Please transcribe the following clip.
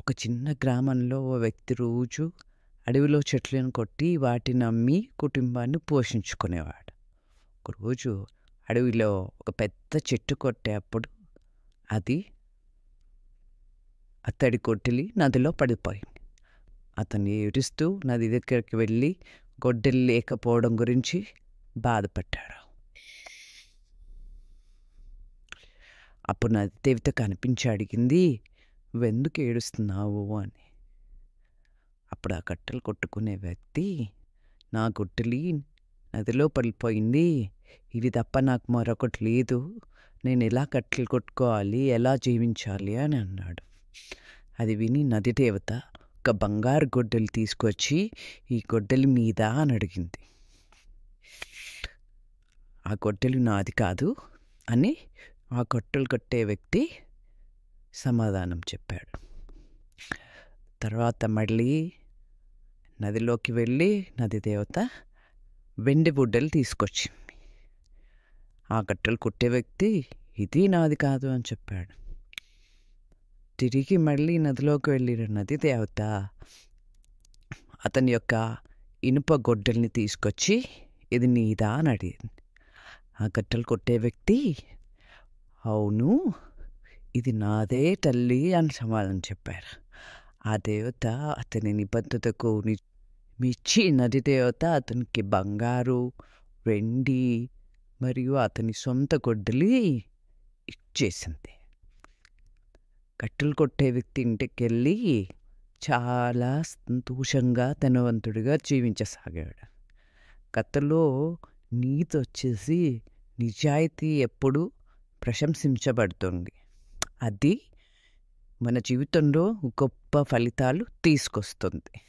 ఒక చిన్న గ్రామంలో ఓ వ్యక్తి రోజు అడవిలో చెట్లను కొట్టి వాటిని అమ్మి కుటుంబాన్ని పోషించుకునేవాడు. ఒకరోజు అడవిలో ఒక పెద్ద చెట్టు కొట్టేప్పుడు అది అతడి గొడ్డలి నదిలో పడిపోయింది. అతను ఏడుస్తూ నది దగ్గరికి వెళ్ళి గొడ్డలి లేకపోవడం గురించి బాధపడ్డాడు. అప్పుడు నది దేవత కనిపించి అడిగింది, "నువ్వెందుకు ఏడుస్తున్నావు?" అని. అప్పుడు ఆ కట్టెలు కొట్టుకునే వ్యక్తి, "నా గొడ్డలి నదిలో పడిపోయింది, ఇది తప్ప నాకు మరొకటి లేదు, నేను ఎలా కట్టెలు కొట్టుకోవాలి, ఎలా జీవించాలి" అని అన్నాడు. అది విని నది దేవత ఒక బంగారు గొడ్డలి తీసుకొచ్చి, "ఈ గొడ్డలి మీదా?" అని అడిగింది. "ఆ గొడ్డలి నాది కాదు" అని ఆ కట్టెలు కట్టే వ్యక్తి సమాధానం చెప్పాడు. తర్వాత మళ్ళీ నదిలోకి వెళ్ళి నది దేవత వెండి బుడ్డలు తీసుకొచ్చింది. ఆ కట్టెలు కొట్టే వ్యక్తి, "ఇది నాది కాదు" అని చెప్పాడు. తిరిగి మళ్ళీ నదిలోకి వెళ్ళిన నది దేవత అతని యొక్క ఇనుప గొడ్డల్ని తీసుకొచ్చి, "ఇది నీదా?" అని అడిగింది. ఆ కట్టెలు కొట్టే వ్యక్తి, "అవును, ఇది నాదే తల్లి" అని సమాధానం చెప్పారు. ఆ దేవత అతని నిబద్ధతకు మెచ్చి నది దేవత అతనికి బంగారు, వెండి మరియు అతని సొంత గొడ్డలి ఇచ్చేసింది. కట్టెలు కొట్టే వ్యక్తి ఇంటికి వెళ్ళి చాలా సంతోషంగా ధనవంతుడిగా జీవించసాగాడు. కథలో నీతి వచ్చేసి, నిజాయితీ ఎప్పుడు ప్రశంసించబడుతుంది, అది మన జీవితంలో గొప్ప ఫలితాలు తీసుకొస్తుంది.